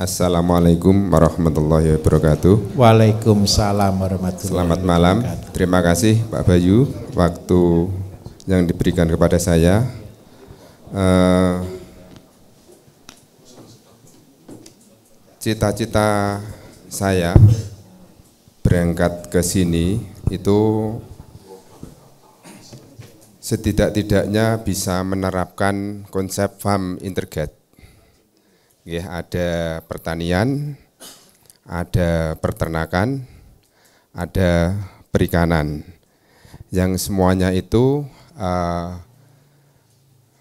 Assalamualaikum warahmatullahi wabarakatuh. Waalaikumsalam warahmatullahi Selamat malam. Terima kasih Pak Bayu waktu yang diberikan kepada saya. Cita-cita saya berangkat ke sini itu setidak-tidaknya bisa menerapkan konsep farm integrate. Ya, ada pertanian, ada peternakan, ada perikanan, yang semuanya itu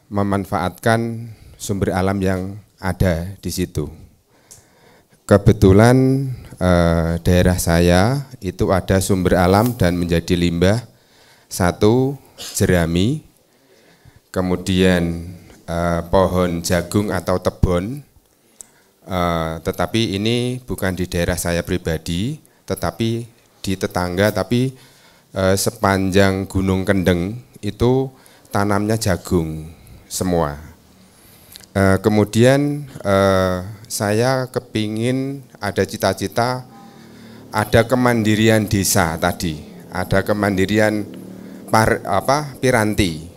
memanfaatkan sumber alam yang ada di situ. Kebetulan daerah saya itu ada sumber alam dan menjadi limbah, satu jerami, kemudian pohon jagung atau tebon. Tetapi ini bukan di daerah saya pribadi, tetapi di tetangga, tapi sepanjang Gunung Kendeng itu tanamnya jagung semua. Kemudian saya kepingin ada cita-cita, ada kemandirian desa tadi, ada kemandirian piranti.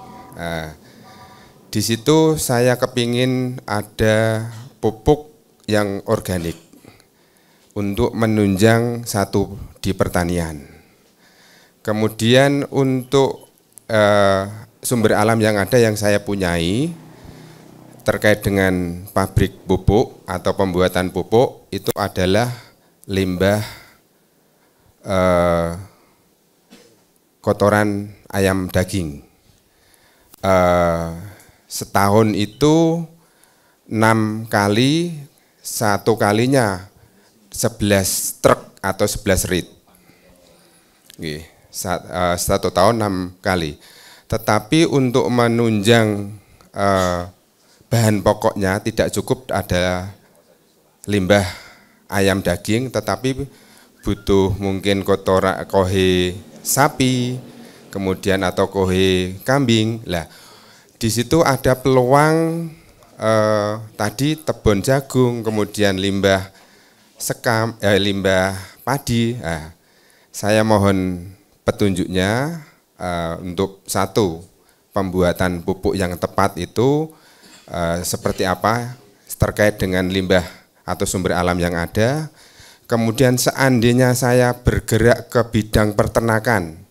Di situ saya kepingin ada pupuk yang organik untuk menunjang satu di pertanian. Kemudian untuk sumber alam yang ada yang saya punyai terkait dengan pabrik pupuk atau pembuatan pupuk itu adalah limbah kotoran ayam daging. Setahun itu 6 kali, satu kalinya 11 truk atau 11 rit. Satu tahun 6 kali. Tetapi untuk menunjang bahan pokoknya tidak cukup ada limbah ayam daging, tetapi butuh mungkin kohe sapi, kemudian atau kohe kambing. Lah, di situ ada peluang tadi tebon jagung, kemudian limbah sekam, limbah padi. Nah, saya mohon petunjuknya untuk satu pembuatan pupuk yang tepat itu seperti apa terkait dengan limbah atau sumber alam yang ada. Kemudian seandainya saya bergerak ke bidang peternakan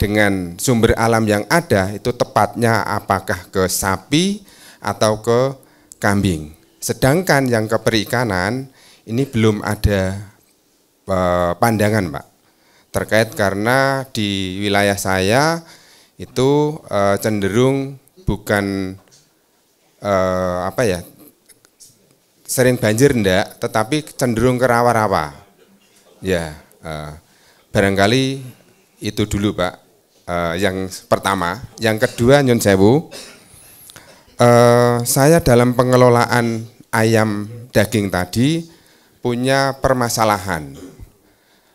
dengan sumber alam yang ada, itu tepatnya apakah ke sapi atau ke kambing. Sedangkan yang ke perikanan ini belum ada pandangan, Pak. Terkait karena di wilayah saya itu cenderung bukan sering banjir enggak, tetapi cenderung ke rawa-rawa. Ya, barangkali itu dulu, Pak. Yang pertama, yang kedua nyun sewu. Saya dalam pengelolaan ayam daging tadi punya permasalahan.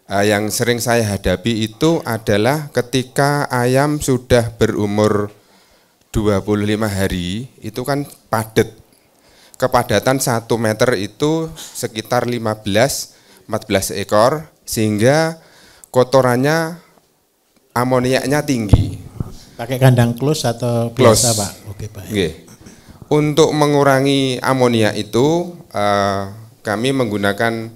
Yang sering saya hadapi itu adalah ketika ayam sudah berumur 25 hari, itu kan padat. Kepadatan 1 meter itu sekitar 15-14 ekor, sehingga kotorannya, amoniaknya tinggi. Pakai kandang close atau biasa, Pak? Oke, Pak. Oke. Untuk mengurangi amonia itu kami menggunakan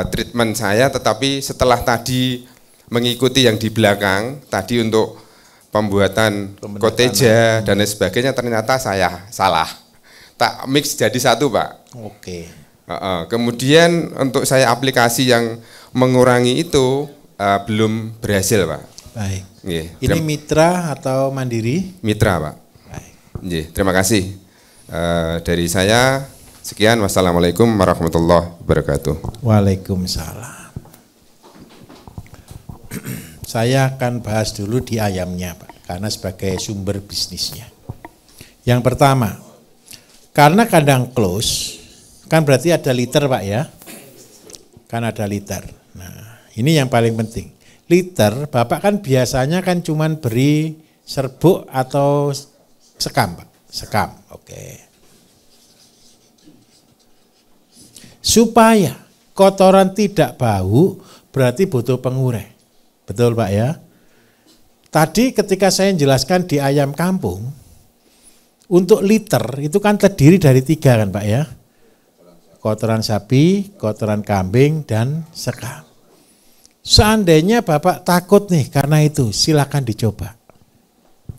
treatment saya, tetapi setelah tadi mengikuti yang di belakang tadi untuk pembuatan koteja dan lain sebagainya, ternyata saya salah. Tak mix jadi satu, Pak. Oke. Kemudian untuk saya aplikasi yang mengurangi itu belum berhasil, Pak. Baik. Ini mitra atau mandiri? Mitra, Pak. Terima kasih. Dari saya sekian. Wassalamualaikum warahmatullahi wabarakatuh. Waalaikumsalam. Saya akan bahas dulu di ayamnya, Pak, karena sebagai sumber bisnisnya. Yang pertama, karena kandang close, kan berarti ada liter, Pak, ya? Kan ada liter. Nah, ini yang paling penting. Liter, Bapak kan biasanya kan cuman beri serbuk atau sekam, Pak. Sekam, oke. Supaya kotoran tidak bau berarti butuh pengurai. Betul Pak ya? Tadi ketika saya jelaskan di ayam kampung, untuk liter itu kan terdiri dari 3 kan Pak ya? Kotoran sapi, kotoran kambing, dan sekam. Seandainya Bapak takut nih karena itu, silakan dicoba.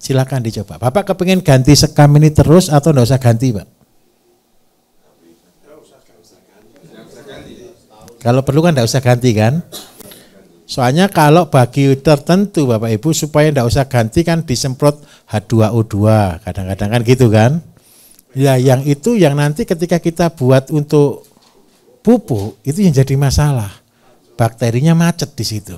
Silakan dicoba. Bapak kepingin ganti sekam ini terus atau enggak usah ganti Pak? Kalau perlu kan enggak usah ganti kan? Soalnya kalau bagi tertentu Bapak Ibu supaya enggak usah ganti kan disemprot H2O2, kadang-kadang kan gitu kan? Ya yang itu yang nanti ketika kita buat untuk pupuk itu yang jadi masalah. Bakterinya macet di situ.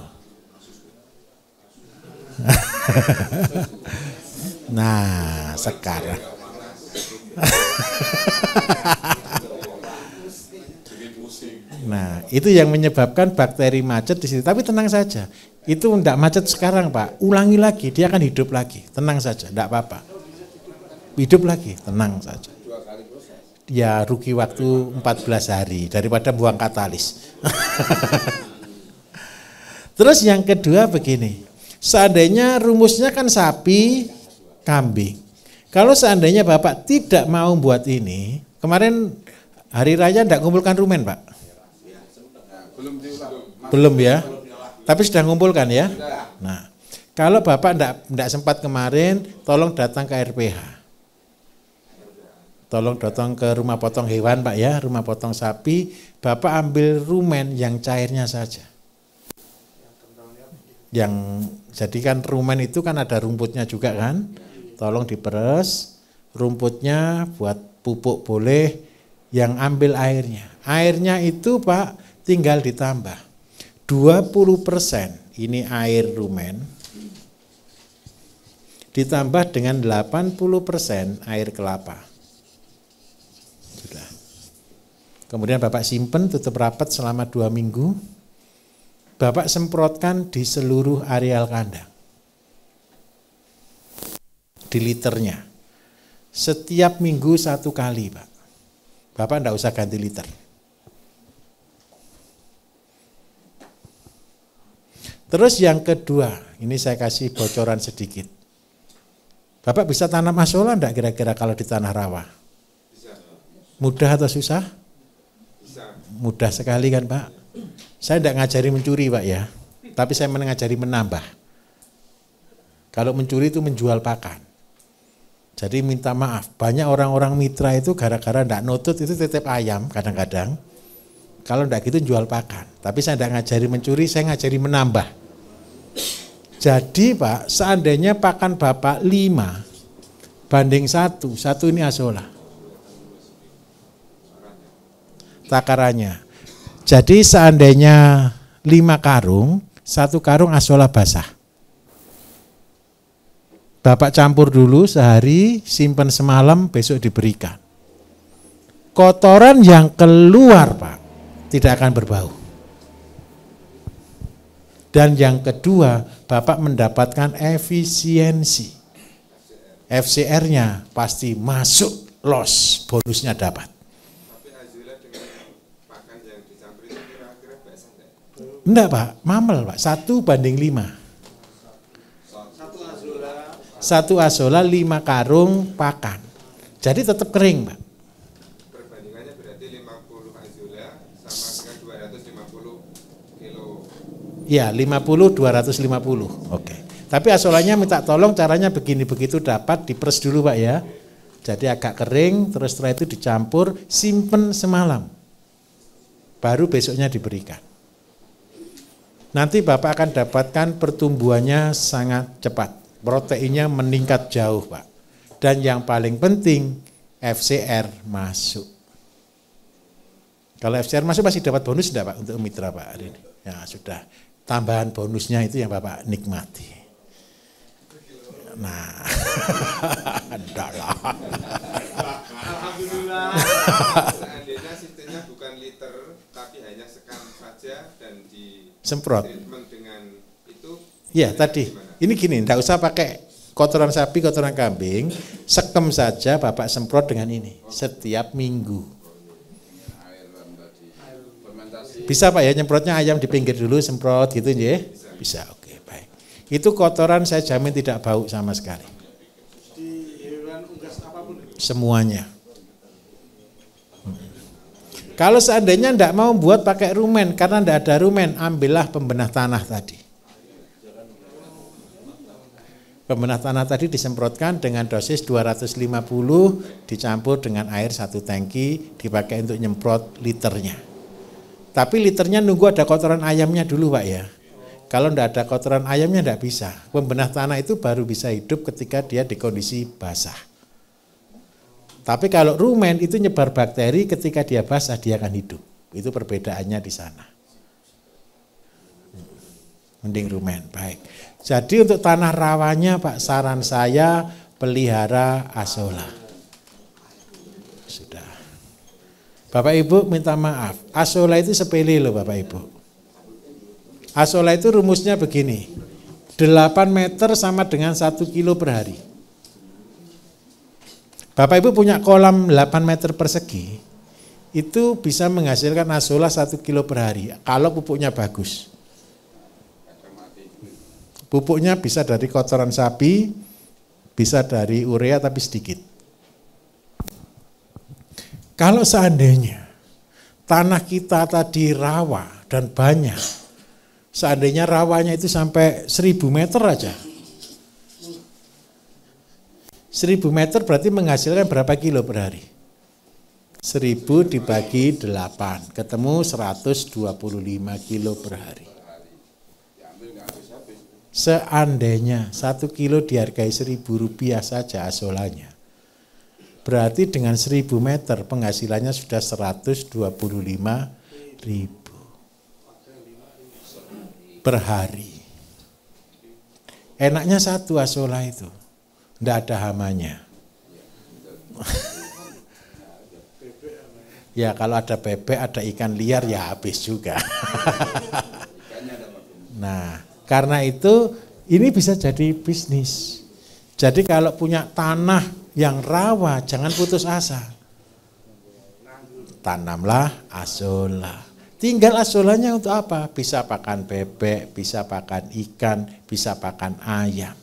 Nah, sekarang. Nah, itu yang menyebabkan bakteri macet di situ. Tapi tenang saja, itu enggak macet sekarang Pak. Ulangi lagi, dia akan hidup lagi. Tenang saja, enggak apa-apa. Hidup lagi, tenang saja. Ya rugi waktu 14 hari daripada buang katalis. Terus yang kedua begini, seandainya rumusnya kan sapi, kambing. Kalau seandainya Bapak tidak mau buat ini, kemarin hari raya enggak kumpulkan rumen Pak? Belum ya? Tapi sudah ngumpulkan ya? Nah, kalau Bapak enggak sempat kemarin, tolong datang ke RPH. Tolong datang ke rumah potong hewan Pak ya, rumah potong sapi, Bapak ambil rumen yang cairnya saja. Yang jadi kan rumen itu kan ada rumputnya juga kan, tolong diperes, rumputnya buat pupuk boleh, yang ambil airnya. Airnya itu Pak tinggal ditambah 20% ini air rumen, ditambah dengan 80% air kelapa. Kemudian Bapak simpen, tutup rapat selama 2 minggu. Bapak semprotkan di seluruh areal kandang. Di liternya. Setiap minggu 1 kali Pak. Bapak enggak usah ganti liter. Terus yang kedua, ini saya kasih bocoran sedikit. Bapak bisa tanam asola enggak kira-kira kalau di tanah rawa? Mudah atau susah? Mudah sekali kan Pak. Saya tidak ngajari mencuri Pak ya, tapi saya mengajari menambah. Kalau mencuri itu menjual pakan. Jadi minta maaf, banyak orang-orang mitra itu gara-gara tidak nutut itu titip ayam kadang-kadang. Kalau tidak gitu jual pakan. Tapi saya tidak ngajari mencuri, saya ngajari menambah. Jadi Pak, seandainya pakan Bapak 5 banding 1 ini asola. Takarannya. Jadi seandainya 5 karung, 1 karung asola basah. Bapak campur dulu sehari, simpan semalam, besok diberikan. Kotoran yang keluar Pak, tidak akan berbau. Dan yang kedua, Bapak mendapatkan efisiensi. FCR-nya pasti masuk, los, bonusnya dapat. Enggak Pak, mamel Pak, 1 banding 5. 1 asola 5 karung pakan. Jadi tetap kering Pak. Perbandingannya berarti 50 azola sama dengan 250 kilo. Iya, 50, 250. Oke. Tapi asolanya minta tolong caranya begini, begitu dapat diperes dulu Pak ya. Jadi agak kering, terus setelah itu dicampur, simpen semalam. Baru besoknya diberikan. Nanti Bapak akan dapatkan pertumbuhannya sangat cepat. Proteinnya meningkat jauh Pak. Dan yang paling penting FCR masuk. Kalau FCR masuk pasti dapat bonus enggak Pak untuk mitra Pak hari ini? Ya sudah. Tambahan bonusnya itu yang Bapak nikmati. Nah. Enggak lah. Alhamdulillah. Seandainya sistemnya bukan liter tapi hanya sekam saja dan di semprot. Treatment dengan itu. Ya tadi, ini gini, enggak usah pakai kotoran sapi, kotoran kambing, sekem saja Bapak semprot dengan ini setiap minggu. Bisa Pak ya, nyemprotnya ayam di pinggir dulu, semprot gitu ya? Bisa, oke baik. Itu kotoran saya jamin tidak bau sama sekali. Di hewan unggas apapun? Semuanya. Kalau seandainya tidak mau buat pakai rumen, karena tidak ada rumen, ambillah pembenah tanah tadi. Pembenah tanah tadi disemprotkan dengan dosis 250, dicampur dengan air 1 tangki, dipakai untuk nyemprot liternya. Tapi liternya nunggu ada kotoran ayamnya dulu Pak ya. Kalau tidak ada kotoran ayamnya tidak bisa. Pembenah tanah itu baru bisa hidup ketika dia di kondisi basah. Tapi kalau rumen itu nyebar bakteri, ketika dia basah dia akan hidup. Itu perbedaannya di sana. Mending rumen, baik. Jadi untuk tanah rawanya Pak, saran saya pelihara azolla. Sudah. Bapak Ibu minta maaf, azolla itu sepele loh Bapak Ibu. Azolla itu rumusnya begini, 8 meter sama dengan 1 kilo per hari. Bapak Ibu punya kolam 8 meter persegi, itu bisa menghasilkan azolla 1 kilo per hari, kalau pupuknya bagus. Pupuknya bisa dari kotoran sapi, bisa dari urea tapi sedikit. Kalau seandainya tanah kita tadi rawa dan banyak, seandainya rawanya itu sampai 1000 meter aja, 1000 meter berarti menghasilkan berapa kilo per hari? 1000 dibagi 8, ketemu 125 kilo per hari. Seandainya 1 kilo dihargai Rp1.000 saja azollanya, berarti dengan 1000 meter penghasilannya sudah 125.000 per hari. Enaknya satu azolla itu, tidak ada hamanya. Ya kalau ada bebek, ada ikan liar ya habis juga. Nah, karena itu ini bisa jadi bisnis. Jadi kalau punya tanah yang rawa, jangan putus asa. Tanamlah azolla. Tinggal azollanya untuk apa? Bisa pakan bebek, bisa pakan ikan, bisa pakan ayam.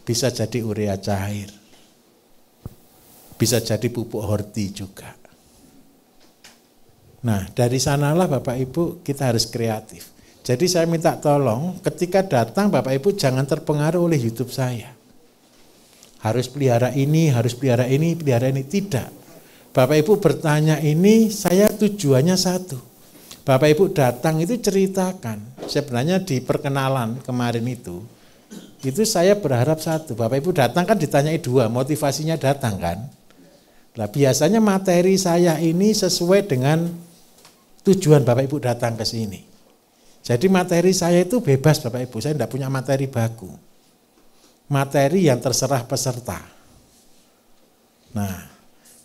Bisa jadi urea cair. Bisa jadi pupuk horti juga. Nah, dari sanalah Bapak Ibu kita harus kreatif. Jadi saya minta tolong ketika datang Bapak Ibu jangan terpengaruh oleh YouTube saya. Harus pelihara ini, pelihara ini, tidak. Bapak Ibu bertanya ini, saya tujuannya satu. Bapak Ibu datang itu ceritakan. Sebenarnya di perkenalan kemarin itu saya berharap satu. Bapak Ibu datang kan ditanyai 2, motivasinya datang kan. Nah biasanya materi saya ini sesuai dengan tujuan Bapak Ibu datang ke sini. Jadi materi saya itu bebas Bapak Ibu, saya tidak punya materi baku. Materi yang terserah peserta. Nah,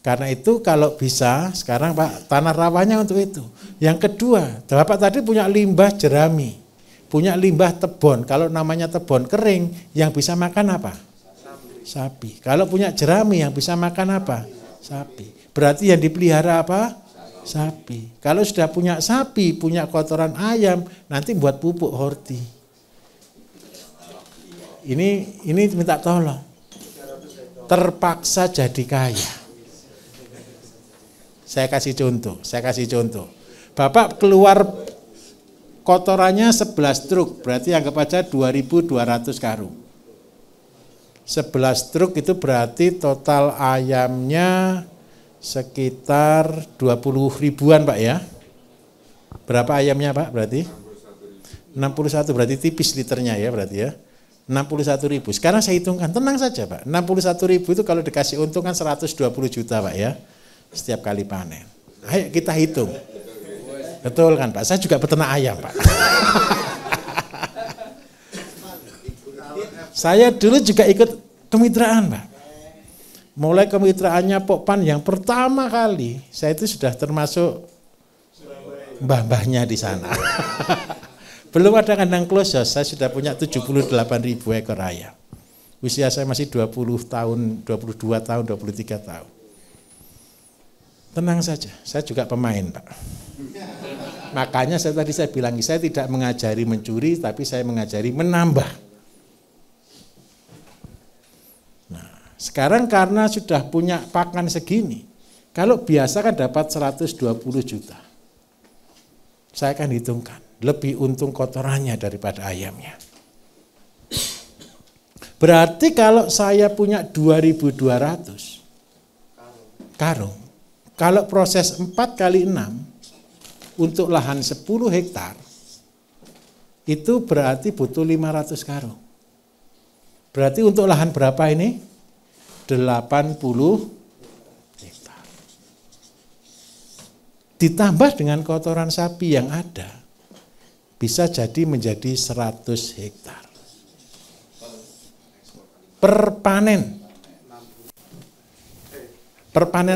karena itu kalau bisa sekarang Pak, tanah rawanya untuk itu. Yang kedua, Bapak tadi punya limbah jerami, punya limbah tebon. Kalau namanya tebon kering, yang bisa makan apa? Sapi. Kalau punya jerami yang bisa makan apa? Sapi. Berarti yang dipelihara apa? Sapi. Kalau sudah punya sapi, punya kotoran ayam, nanti buat pupuk horti. Ini minta tolong. Terpaksa jadi kaya. Saya kasih contoh. Bapak keluar kotorannya 11 truk, berarti anggap aja 2.200 karung. 11 truk itu berarti total ayamnya sekitar 20 ribuan Pak ya. Berapa ayamnya Pak berarti? 61 berarti tipis liternya ya berarti ya. 61.000. Sekarang saya hitungkan, tenang saja Pak. 61.000 itu kalau dikasih untung kan 120 juta Pak ya. Setiap kali panen. Ayo kita hitung. Betul kan Pak? Saya juga peternak ayam Pak. Saya dulu juga ikut kemitraan Pak. Mulai kemitraannya Pokpan yang pertama kali, saya itu sudah termasuk mbah-mbahnya di sana. Belum ada kandang close house, saya sudah punya 78.000 ekor ayam. Usia saya masih 20 tahun, 22 tahun, 23 tahun. Tenang saja, saya juga pemain, Pak. Makanya tadi saya bilang, saya tidak mengajari mencuri, tapi saya mengajari menambah. Nah, sekarang karena sudah punya pakan segini, kalau biasa kan dapat 120 juta. Saya akan hitungkan, lebih untung kotorannya daripada ayamnya. Berarti kalau saya punya 2.200 karung, kalau proses 4 kali 6 untuk lahan 10 hektar, itu berarti butuh 500 karung. Berarti untuk lahan berapa ini? 80 hektar. Ditambah dengan kotoran sapi yang ada, bisa jadi menjadi 100 hektar. Per panen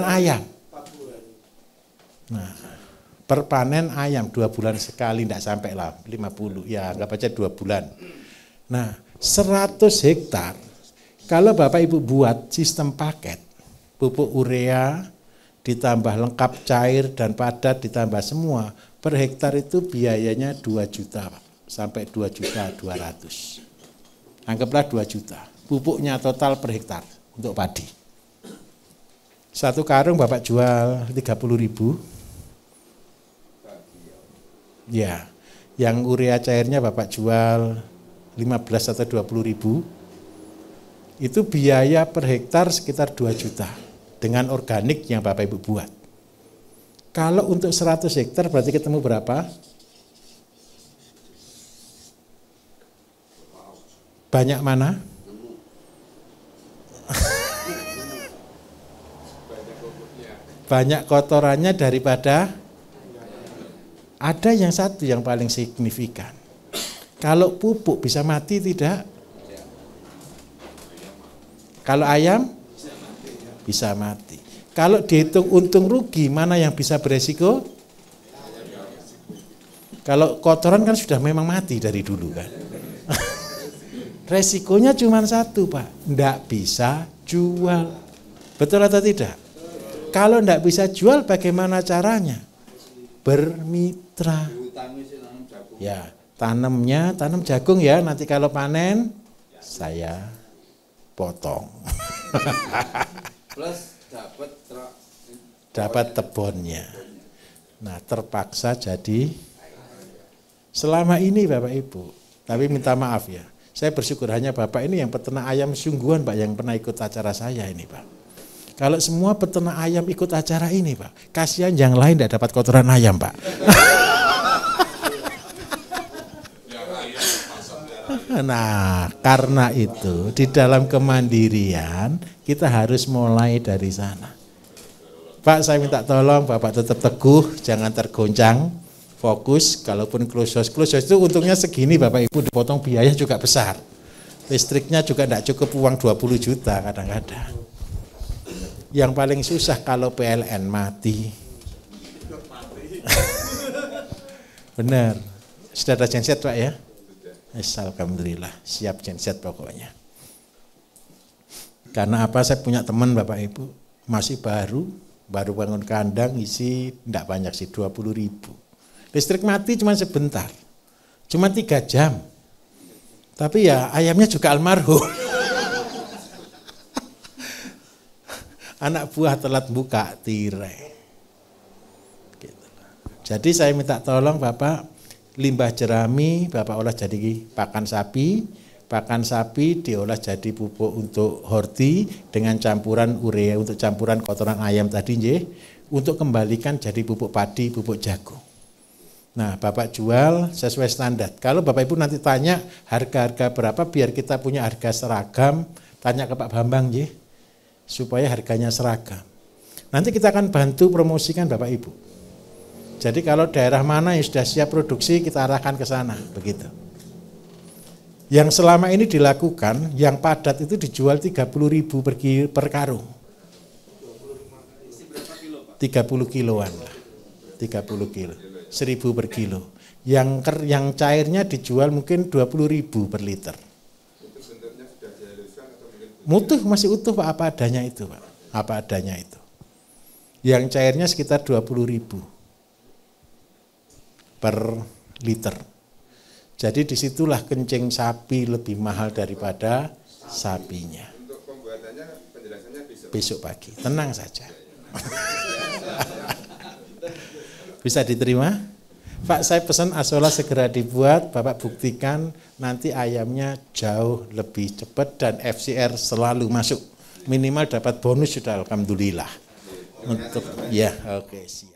ayam. Nah, per panen ayam 2 bulan sekali, tidak sampai lah 50, ya anggap aja 2 bulan. Nah, 100 hektar, kalau Bapak Ibu buat sistem paket, pupuk urea, ditambah lengkap cair dan padat, ditambah semua, per hektar itu biayanya 2 juta, Pak, sampai 2.200.000. Anggaplah 2 juta, pupuknya total per hektar untuk padi. 1 karung Bapak jual 30.000. Ya, yang urea cairnya Bapak jual 15 atau 20.000. Itu biaya per hektar sekitar 2 juta dengan organik yang Bapak Ibu buat. Kalau untuk 100 hektar berarti ketemu berapa? Banyak mana? Banyak kotorannya daripada ada yang satu yang paling signifikan. Kalau pupuk bisa mati tidak? Kalau ayam bisa mati. Kalau dihitung untung rugi, mana yang bisa beresiko? Kalau kotoran kan sudah memang mati dari dulu kan. Resikonya cuma satu, Pak, enggak bisa jual. Betul atau tidak? Kalau enggak bisa jual, bagaimana caranya? Bermitra. Ya, tanam jagung ya, nanti kalau panen saya potong. Plus dapat tebonnya. Nah, terpaksa jadi selama ini Bapak Ibu. Tapi minta maaf ya. Saya bersyukur hanya Bapak ini yang peternak ayam sungguhan, Pak, yang pernah ikut acara saya ini, Pak. Kalau semua peternak ayam ikut acara ini, Pak, kasihan yang lain tidak dapat kotoran ayam, Pak. Nah, karena itu di dalam kemandirian kita harus mulai dari sana. Pak, saya minta tolong Bapak tetap teguh, jangan tergoncang, fokus. Kalaupun close house itu untungnya segini Bapak Ibu, dipotong biaya juga besar. Listriknya juga tidak cukup uang 20 juta kadang-kadang. Yang paling susah kalau PLN mati. Benar. Sudah ada genset Pak ya? Alhamdulillah, siap genset pokoknya. Karena apa? Saya punya teman Bapak Ibu, masih baru bangun kandang, isi tidak banyak sih, 20.000. Listrik mati cuma sebentar, cuma 3 jam. Tapi ya ayamnya juga almarhum. Anak buah telat buka tirai. Gitu. Jadi saya minta tolong Bapak, limbah jerami Bapak olah jadi pakan sapi diolah jadi pupuk untuk horti dengan campuran urea untuk campuran kotoran ayam tadi nggih, untuk kembalikan jadi pupuk padi, pupuk jagung. Nah, Bapak jual sesuai standar. Kalau Bapak Ibu nanti tanya harga-harga berapa biar kita punya harga seragam, tanya ke Pak Bambang nggih, supaya harganya seragam. Nanti kita akan bantu promosikan Bapak Ibu. Jadi kalau daerah mana yang sudah siap produksi kita arahkan ke sana, begitu. Yang selama ini dilakukan, yang padat itu dijual 30.000 per karung. 30 kiloan lah. 30 kilo. 1.000 per kilo. Yang cairnya dijual mungkin 20.000 per liter. Mutuh masih utuh Pak, apa adanya itu Pak. Apa adanya itu. Yang cairnya sekitar 20.000 per liter. Jadi disitulah kencing sapi lebih mahal daripada sapinya. Untuk pembuatannya penjelasannya besok. Besok pagi, tenang saja. Bisa diterima? Pak, saya pesan Asola segera dibuat, Bapak buktikan nanti ayamnya jauh lebih cepat dan FCR selalu masuk. Minimal dapat bonus sudah alhamdulillah. Untuk ya, oke, siap.